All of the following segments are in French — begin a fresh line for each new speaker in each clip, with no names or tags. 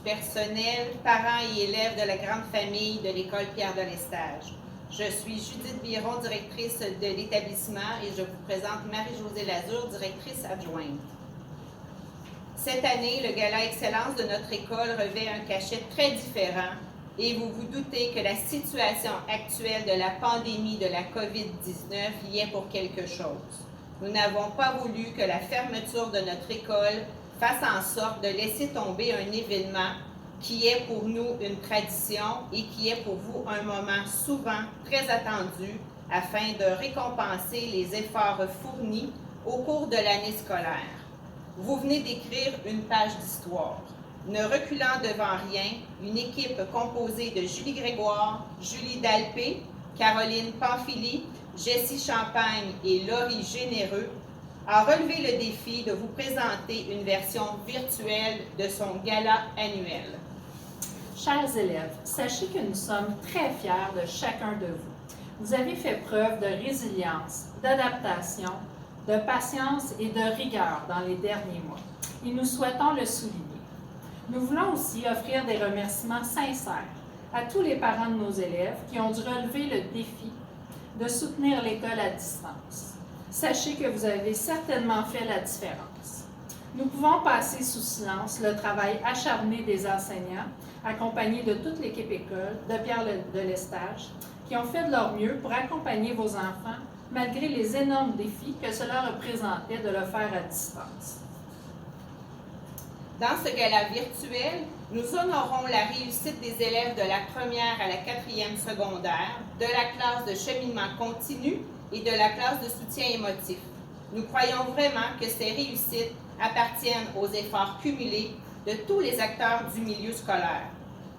personnel, parents et élèves de la grande famille de l'École Pierre de Lestage. Je suis Judith Biron, directrice de l'établissement, et je vous présente Marie-Josée Lazure, directrice adjointe. Cette année, le Gala Excellence de notre école revêt un cachet très différent et vous vous doutez que la situation actuelle de la pandémie de la COVID-19 y est pour quelque chose. Nous n'avons pas voulu que la fermeture de notre école fasse en sorte de laisser tomber un événement qui est pour nous une tradition et qui est pour vous un moment souvent très attendu afin de récompenser les efforts fournis au cours de l'année scolaire. Vous venez d'écrire une page d'histoire. Ne reculant devant rien, une équipe composée de Julie Grégoire, Julie Dalpé, Caroline Pamphili, Jessie Champagne et Laurie Généreux a relevé le défi de vous présenter une version virtuelle de son gala annuel.
Chers élèves, sachez que nous sommes très fiers de chacun de vous. Vous avez fait preuve de résilience, d'adaptation, de patience et de rigueur dans les derniers mois. Et nous souhaitons le souligner. Nous voulons aussi offrir des remerciements sincères à tous les parents de nos élèves qui ont dû relever le défi de soutenir l'école à distance. Sachez que vous avez certainement fait la différence. Nous pouvons passer sous silence le travail acharné des enseignants, accompagnés de toute l'équipe école de Pierre de Lestage, qui ont fait de leur mieux pour accompagner vos enfants malgré les énormes défis que cela représentait de le faire à distance.
Dans ce gala virtuel, nous honorons la réussite des élèves de la première à la 4e secondaire, de la classe de cheminement continu et de la classe de soutien émotif. Nous croyons vraiment que ces réussites appartiennent aux efforts cumulés de tous les acteurs du milieu scolaire.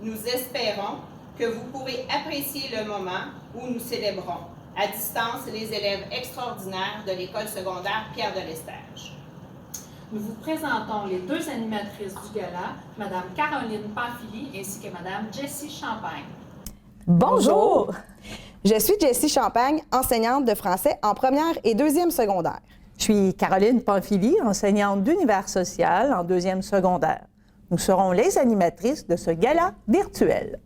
Nous espérons que vous pourrez apprécier le moment où nous célébrons à distance les élèves extraordinaires de l'école secondaire Pierre de Lestage.
Nous vous présentons les deux animatrices du gala, Mme Caroline Pamphili ainsi que Mme Jessie Champagne.
Bonjour! Je suis Jessie Champagne, enseignante de français en première et 2e secondaire.
Je suis Caroline Pamphili, enseignante d'univers social en 2e secondaire. Nous serons les animatrices de ce gala virtuel.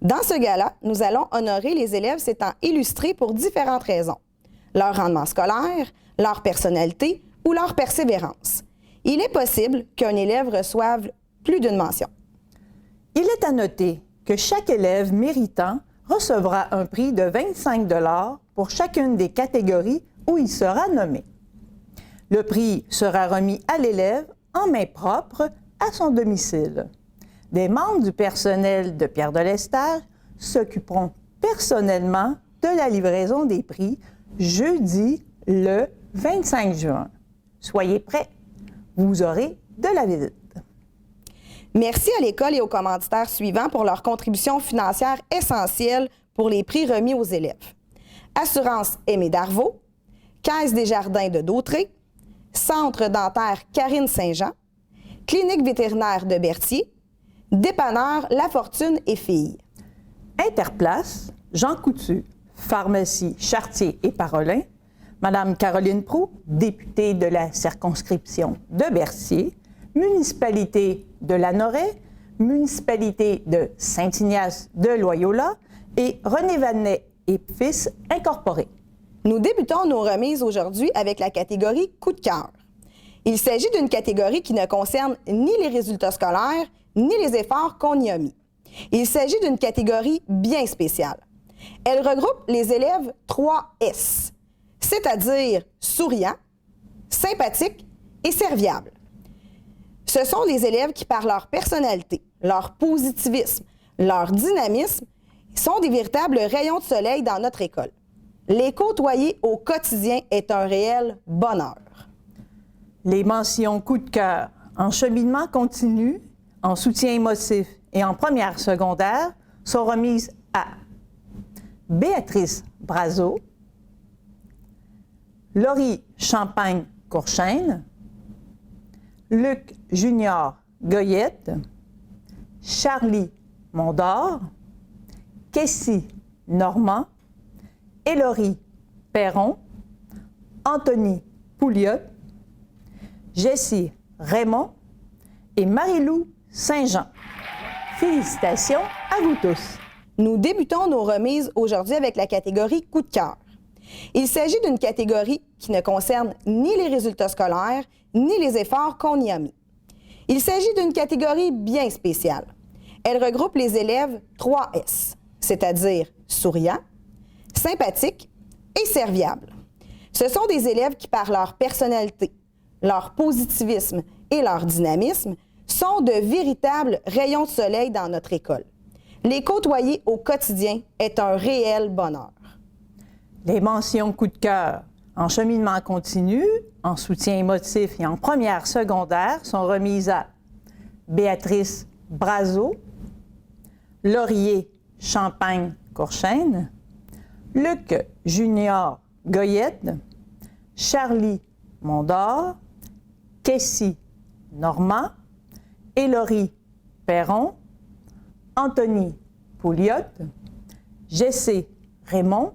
Dans ce gala, nous allons honorer les élèves s'étant illustrés pour différentes raisons. Leur rendement scolaire, leur personnalité ou leur persévérance. Il est possible qu'un élève reçoive plus d'une mention.
Il est à noter que chaque élève méritant recevra un prix de 25 $ pour chacune des catégories où il sera nommé. Le prix sera remis à l'élève en main propre à son domicile. Des membres du personnel de Pierre de Lestage s'occuperont personnellement de la livraison des prix jeudi le 25 juin. Soyez prêts, vous aurez de la visite.
Merci à l'école et aux commanditaires suivants pour leur contribution financière essentielle pour les prix remis aux élèves. Assurance Aimé Darvaux, Caisse des Jardins de Dautré, Centre dentaire Karine Saint-Jean, Clinique vétérinaire de Berthier, Dépanneur La Fortune et Filles.
Interplace, Jean Coutu, Pharmacie Chartier et Parolin, Madame Caroline Proulx, députée de la circonscription de Berthier, municipalité de Lanoraie, municipalité de Saint-Ignace de Loyola et René Vanet et Fils incorporé.
Nous débutons nos remises aujourd'hui avec la catégorie Coup de cœur. Il s'agit d'une catégorie qui ne concerne ni les résultats scolaires, ni les efforts qu'on y a mis. Il s'agit d'une catégorie bien spéciale. Elle regroupe les élèves 3S, c'est-à-dire souriants, sympathiques et serviables. Ce sont des élèves qui, par leur personnalité, leur positivisme, leur dynamisme, sont des véritables rayons de soleil dans notre école. Les côtoyer au quotidien est un réel bonheur.
Les mentions coup de cœur en cheminement continu, en soutien émotif et en première secondaire sont remises à Béatrice Brazeau, Laurie Champagne-Courchaine, Luc Junior Goyette, Charlie Mondor, Kessie Normand, Élorie Perron, Anthony Pouliot, Jessie Raymond et Marie-Lou Saint-Jean. Félicitations à vous tous.
Nous débutons nos remises aujourd'hui avec la catégorie coup de cœur. Il s'agit d'une catégorie qui ne concerne ni les résultats scolaires, ni les efforts qu'on y a mis. Il s'agit d'une catégorie bien spéciale. Elle regroupe les élèves 3S, c'est-à-dire souriants, sympathiques et serviables. Ce sont des élèves qui, par leur personnalité, leur positivisme et leur dynamisme, sont de véritables rayons de soleil dans notre école. Les côtoyer au quotidien est un réel bonheur.
Les mentions coup de cœur en cheminement continu, en soutien émotif et en première secondaire sont remises à Béatrice Brazo, Laurier Champagne-Courchaine, Luc Junior Goyette, Charlie Mondor, Kessie Normand, Élorie Perron, Anthony Pouliot, Jessé Raymond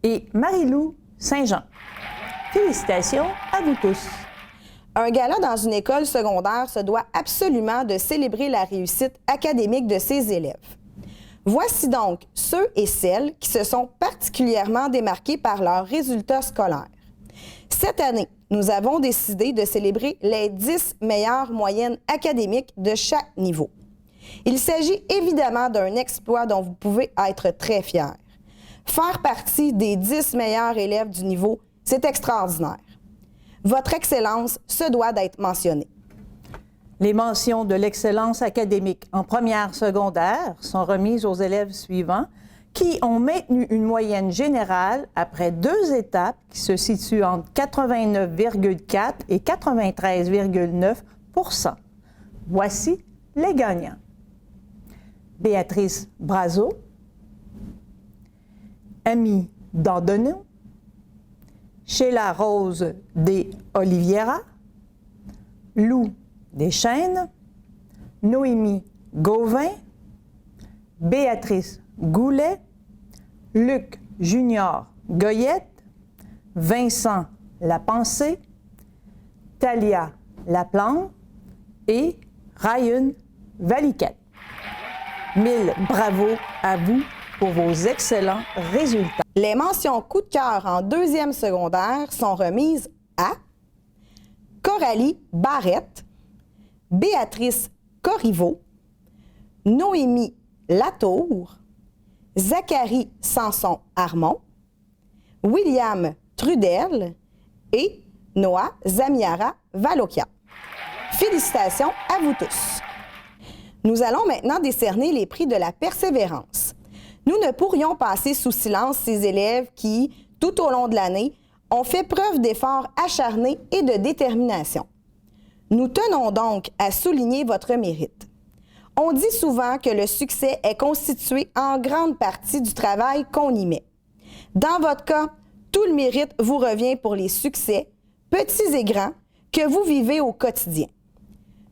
et Marie-Lou Saint-Jean. Félicitations à vous tous.
Un gala dans une école secondaire se doit absolument de célébrer la réussite académique de ses élèves. Voici donc ceux et celles qui se sont particulièrement démarqués par leurs résultats scolaires. Cette année, nous avons décidé de célébrer les 10 meilleures moyennes académiques de chaque niveau. Il s'agit évidemment d'un exploit dont vous pouvez être très fiers. Faire partie des 10 meilleurs élèves du niveau, c'est extraordinaire. Votre excellence se doit d'être mentionnée.
Les mentions de l'excellence académique en première secondaire sont remises aux élèves suivants qui ont maintenu une moyenne générale après 2 étapes qui se situent entre 89,4 et 93,9 %. Voici les gagnants. Béatrice Brazo, Amy Dandonneau, Sheila Rose de Oliveira, Lou Deschênes, Noémie Gauvin, Béatrice Goulet, Luc Junior Goyette, Vincent Lapensée, Thalia Laplante et Ryan Valiquette. 1000 bravos à vous pour vos excellents résultats.
Les mentions coup de cœur en 2e secondaire sont remises à Coralie Barrette, Béatrice Corriveau, Noémie Latour, Zachary Sanson-Armon, William Trudel et Noah Zamiara Valokia. Félicitations à vous tous. Nous allons maintenant décerner les prix de la persévérance. Nous ne pourrions passer sous silence ces élèves qui, tout au long de l'année, ont fait preuve d'efforts acharnés et de détermination. Nous tenons donc à souligner votre mérite. On dit souvent que le succès est constitué en grande partie du travail qu'on y met. Dans votre cas, tout le mérite vous revient pour les succès, petits et grands, que vous vivez au quotidien.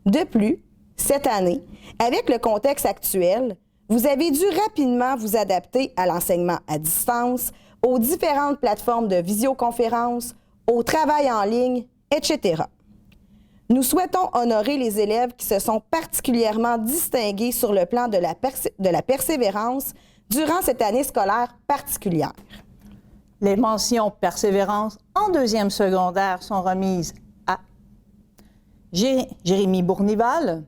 De plus, cette année, avec le contexte actuel, vous avez dû rapidement vous adapter à l'enseignement à distance, aux différentes plateformes de visioconférence, au travail en ligne, etc. Nous souhaitons honorer les élèves qui se sont particulièrement distingués sur le plan de la persévérance durant cette année scolaire particulière.
Les mentions persévérance en 2e secondaire sont remises à Jérémy Bournival,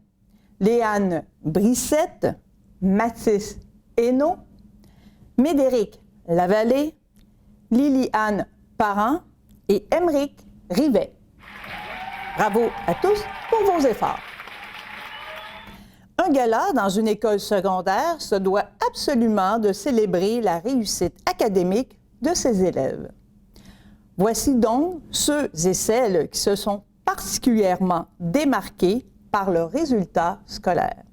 Léane Brissette, Mathis Hainaut, Médéric Lavallée, Lily-Anne Parent et Émeric Rivet. Bravo à tous pour vos efforts. Un gala dans une école secondaire se doit absolument de célébrer la réussite académique de ses élèves. Voici donc ceux et celles qui se sont particulièrement démarqués par leurs résultats scolaires.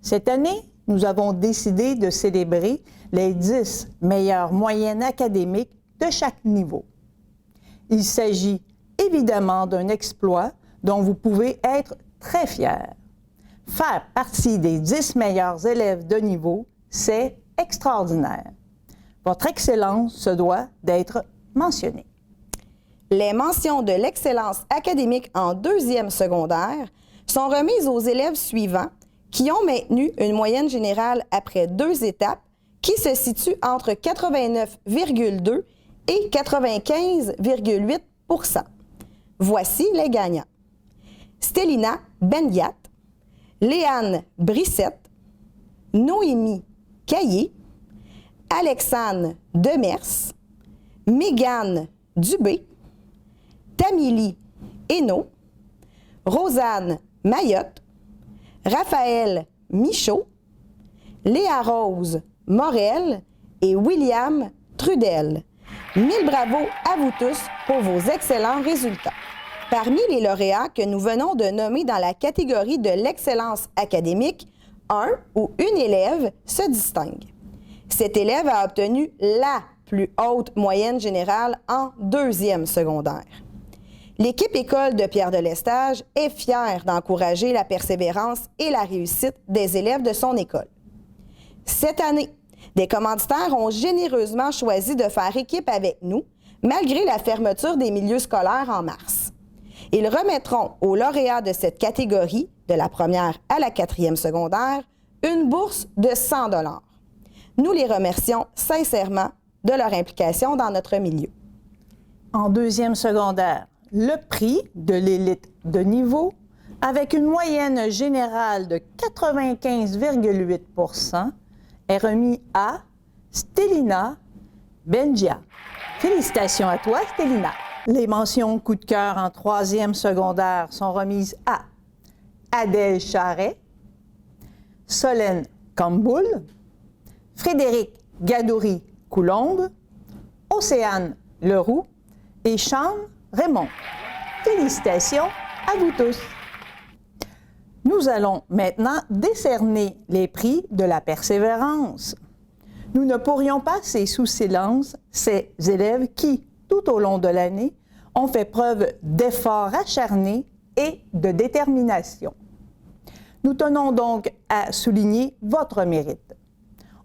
Cette année, nous avons décidé de célébrer les 10 meilleures moyennes académiques de chaque niveau. Il s'agit évidemment d'un exploit dont vous pouvez être très fiers. Faire partie des 10 meilleurs élèves de niveau, c'est extraordinaire. Votre excellence se doit d'être mentionnée.
Les mentions de l'excellence académique en 2e secondaire sont remises aux élèves suivants qui ont maintenu une moyenne générale après 2 étapes qui se situe entre 89,2 et 95,8 %. Voici les gagnants. Stélina Benguiat, Léane Brissette, Noémie Caillé, Alexandre Demers, Mégane Dubé, Tamily Hainaut, Rosanne Mayotte, Raphaël Michaud, Léa Rose Morel et William Trudel. 1000 bravos à vous tous pour vos excellents résultats. Parmi les lauréats que nous venons de nommer dans la catégorie de l'excellence académique, un ou une élève se distingue. Cet élève a obtenu la plus haute moyenne générale en 2e secondaire. L'équipe école de Pierre de Lestage est fière d'encourager la persévérance et la réussite des élèves de son école. Cette année, des commanditaires ont généreusement choisi de faire équipe avec nous, malgré la fermeture des milieux scolaires en mars. Ils remettront aux lauréats de cette catégorie, de la première à la 4e secondaire, une bourse de 100 $. Nous les remercions sincèrement de leur implication dans notre milieu.
En 2e secondaire, le prix de l'élite de niveau, avec une moyenne générale de 95,8 %, est remis à Stélina Benguiat. Félicitations à toi, Stélina. Les mentions coup de cœur en 3e secondaire sont remises à Adèle Charret, Solène Camboul, Frédéric Gadouri-Coulombe, Océane Leroux et Sean Raymond. Félicitations à vous tous. Nous allons maintenant décerner les prix de la persévérance. Nous ne pourrions passer sous silence ces élèves qui, tout au long de l'année, ont fait preuve d'efforts acharnés et de détermination. Nous tenons donc à souligner votre mérite.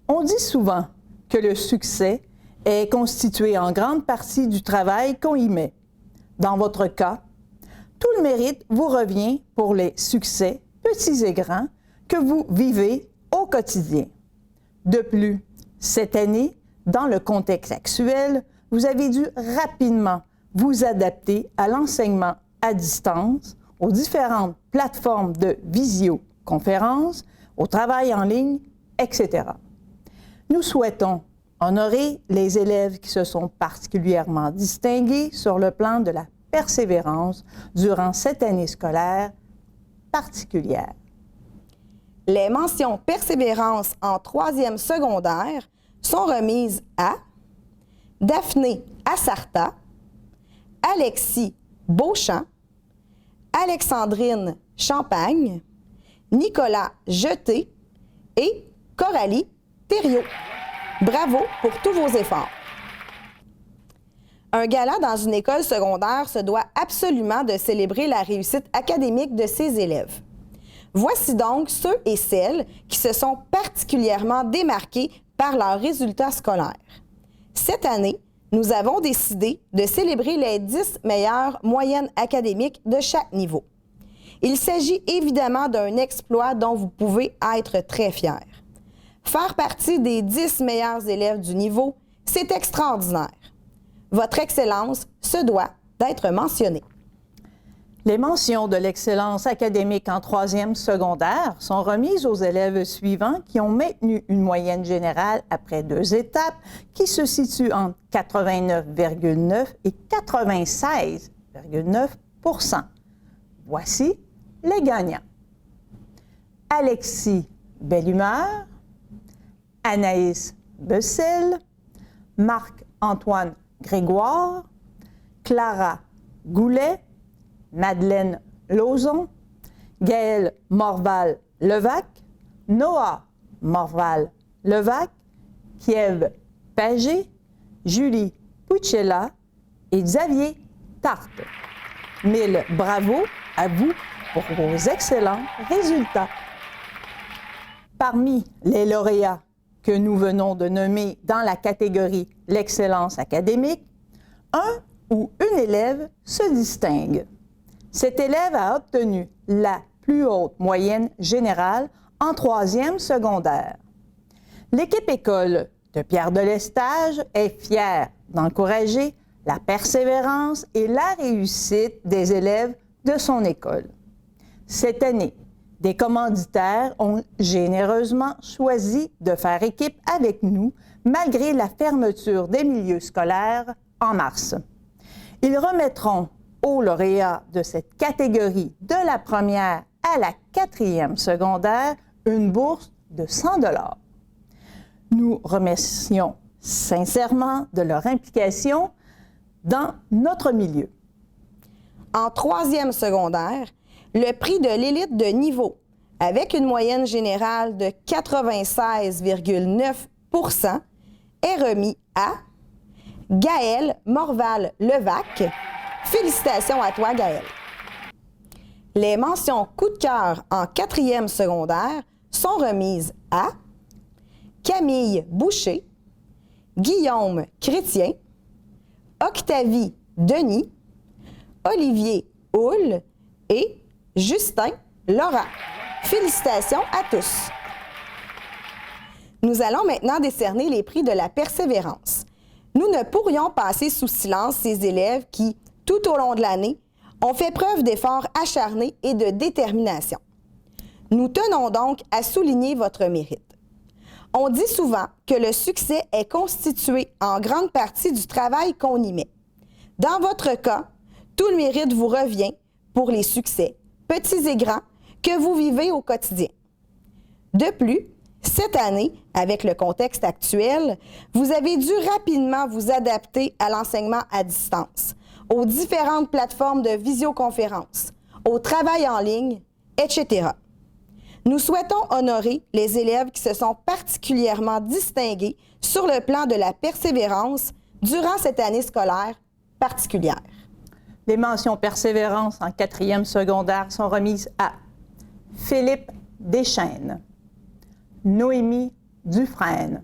On dit souvent que le succès est constitué en grande partie du travail qu'on y met. Dans votre cas, tout le mérite vous revient pour les succès, petits et grands, que vous vivez au quotidien. De plus, cette année, dans le contexte actuel, vous avez dû rapidement vous adapter à l'enseignement à distance, aux différentes plateformes de visioconférence, au travail en ligne, etc. Nous souhaitons honorer les élèves qui se sont particulièrement distingués sur le plan de la persévérance durant cette année scolaire particulière.
Les mentions persévérance en 3e secondaire sont remises à Daphné Assarta, Alexis Beauchamp, Alexandrine Champagne, Nicolas Jeté et Coralie Thériault. Bravo pour tous vos efforts. Un gala dans une école secondaire se doit absolument de célébrer la réussite académique de ses élèves. Voici donc ceux et celles qui se sont particulièrement démarqués par leurs résultats scolaires. Cette année, nous avons décidé de célébrer les 10 meilleures moyennes académiques de chaque niveau. Il s'agit évidemment d'un exploit dont vous pouvez être très fiers. Faire partie des 10 meilleurs élèves du niveau, c'est extraordinaire. Votre excellence se doit d'être mentionnée.
Les mentions de l'excellence académique en 3e secondaire sont remises aux élèves suivants qui ont maintenu une moyenne générale après 2 étapes qui se situent entre 89,9 et 96,9 %. Voici les gagnants. Alexis Bellumeur, Anaïs Bessel, Marc-Antoine Grégoire, Clara Goulet, Madeleine Lauzon, Gaëlle Morval-Levac, Noah Morval-Levac, Kiev Pagé, Julie Puccella et Xavier Tarte. 1000 bravos à vous pour vos excellents résultats. Parmi les lauréats que nous venons de nommer dans la catégorie l'excellence académique, un ou une élève se distingue. Cet élève a obtenu la plus haute moyenne générale en 3e secondaire. L'équipe école de Pierre de Lestage est fière d'encourager la persévérance et la réussite des élèves de son école. Cette année, des commanditaires ont généreusement choisi de faire équipe avec nous malgré la fermeture des milieux scolaires en mars. Ils remettront aux lauréats de cette catégorie de la première à la 4e secondaire une bourse de 100 $. Nous remercions sincèrement de leur implication dans notre milieu.
En 3e secondaire, le prix de l'élite de niveau, avec une moyenne générale de 96,9 %, est remis à Gaël Morval-Levac. Félicitations à toi, Gaël. Les mentions coup de cœur en 4e secondaire sont remises à Camille Boucher, Guillaume Chrétien, Octavie Denis, Olivier Houle et Justin Laurent. Félicitations à tous. Nous allons maintenant décerner les prix de la persévérance. Nous ne pourrions passer sous silence ces élèves qui, tout au long de l'année, ont fait preuve d'efforts acharnés et de détermination. Nous tenons donc à souligner votre mérite. On dit souvent que le succès est constitué en grande partie du travail qu'on y met. Dans votre cas, tout le mérite vous revient pour les succès, petits et grands, que vous vivez au quotidien. De plus, cette année, avec le contexte actuel, vous avez dû rapidement vous adapter à l'enseignement à distance, aux différentes plateformes de visioconférence, au travail en ligne, etc. Nous souhaitons honorer les élèves qui se sont particulièrement distingués sur le plan de la persévérance durant cette année scolaire particulière.
Les mentions persévérance en 4e secondaire sont remises à Philippe Deschênes, Noémie Dufresne,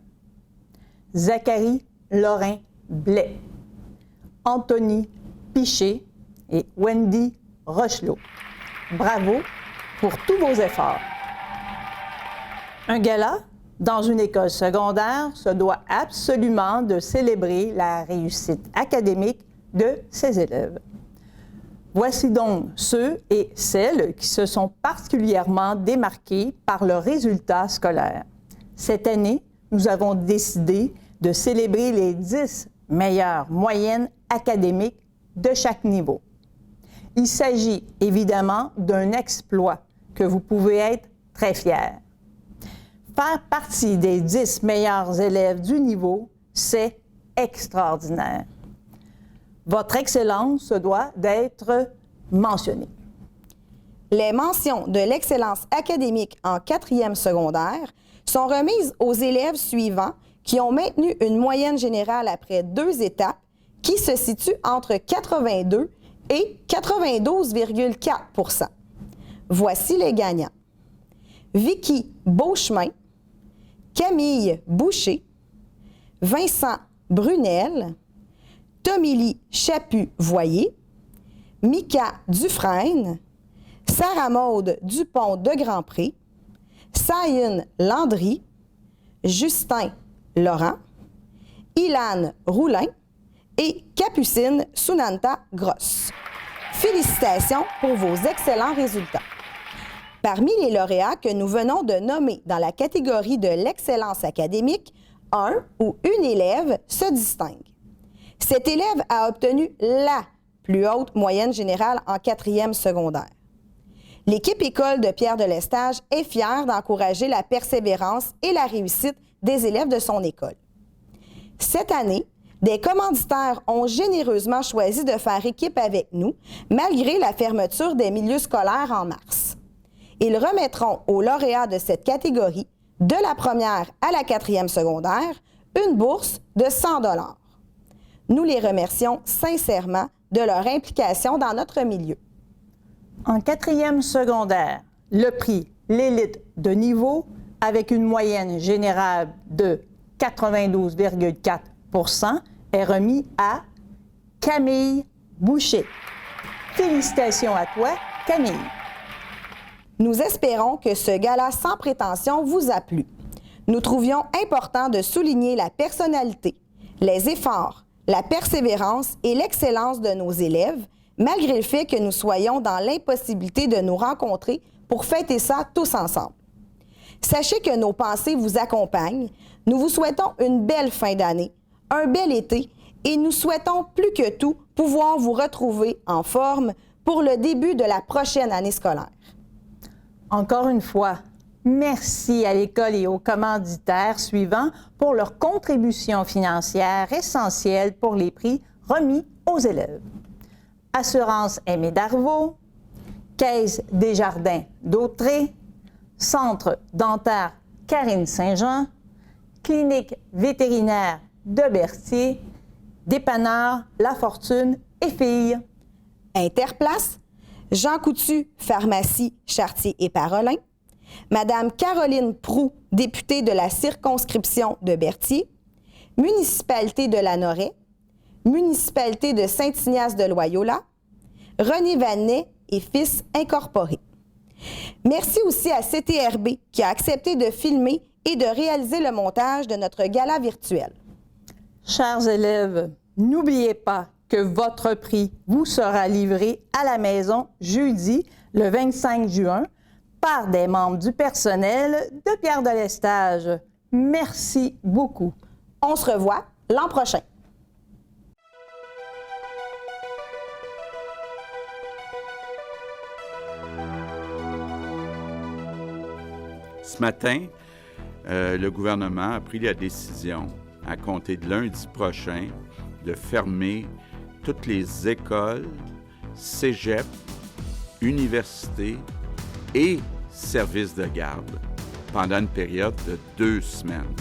Zachary Lorrain-Blais, Anthony Piché et Wendy Rochelot. Bravo pour tous vos efforts. Un gala dans une école secondaire se doit absolument de célébrer la réussite académique de ses élèves. Voici donc ceux et celles qui se sont particulièrement démarqués par leurs résultats scolaires. Cette année, nous avons décidé de célébrer les 10 meilleures moyennes académiques de chaque niveau. Il s'agit évidemment d'un exploit que vous pouvez être très fiers. Faire partie des 10 meilleurs élèves du niveau, c'est extraordinaire. Votre excellence se doit d'être mentionnée.
Les mentions de l'excellence académique en 4e secondaire sont remises aux élèves suivants qui ont maintenu une moyenne générale après 2 étapes qui se situe entre 82 et 92,4 %. Voici les gagnants. Vicky Beauchemin, Camille Boucher, Vincent Brunel, Tomélie Chaput-Voyer, Mika Dufresne, Sarah-Maude Dupont de Grandpré, Sayune Landry, Justin Laurent, Ilane Roulin et Capucine Sunanta Gross. Félicitations pour vos excellents résultats. Parmi les lauréats que nous venons de nommer dans la catégorie de l'excellence académique, un ou une élève se distingue. Cet élève a obtenu la plus haute moyenne générale en 4e secondaire. L'équipe école de Pierre de Lestage est fière d'encourager la persévérance et la réussite des élèves de son école. Cette année, des commanditaires ont généreusement choisi de faire équipe avec nous, malgré la fermeture des milieux scolaires en mars. Ils remettront aux lauréats de cette catégorie, de la première à la 4e secondaire, une bourse de 100 $. Nous les remercions sincèrement de leur implication dans notre milieu.
En 4e secondaire, le prix l'élite de niveau, avec une moyenne générale de 92,4 %, est remis à Camille Boucher. Félicitations à toi, Camille.
Nous espérons que ce gala sans prétention vous a plu. Nous trouvions important de souligner la personnalité, les efforts, la persévérance et l'excellence de nos élèves, malgré le fait que nous soyons dans l'impossibilité de nous rencontrer pour fêter ça tous ensemble. Sachez que nos pensées vous accompagnent. Nous vous souhaitons une belle fin d'année, un bel été et nous souhaitons plus que tout pouvoir vous retrouver en forme pour le début de la prochaine année scolaire.
Encore une fois, merci à l'École et aux commanditaires suivants pour leur contribution financière essentielle pour les prix remis aux élèves. Assurance Aimé d'Arvaux, Caisse Desjardins d'Autré, Centre dentaire Karine Saint-Jean, Clinique vétérinaire de Berthier, Dépanneur La Fortune et Filles.
Interplace, Jean Coutu, Pharmacie Chartier et Parolin, Madame Caroline Proux, députée de la circonscription de Berthier, Municipalité de Lanoraie, Municipalité de Saint-Ignace-de-Loyola, René Vanet et Fils Incorporé. Merci aussi à CTRB qui a accepté de filmer et de réaliser le montage de notre gala virtuel.
Chers élèves, n'oubliez pas que votre prix vous sera livré à la maison jeudi, le 25 juin, par des membres du personnel de Pierre de Lestage. Merci beaucoup.
On se revoit l'an prochain.
Ce matin, le gouvernement a pris la décision, à compter de lundi prochain, de fermer toutes les écoles, cégeps, universités et services de garde pendant une période de 2 semaines.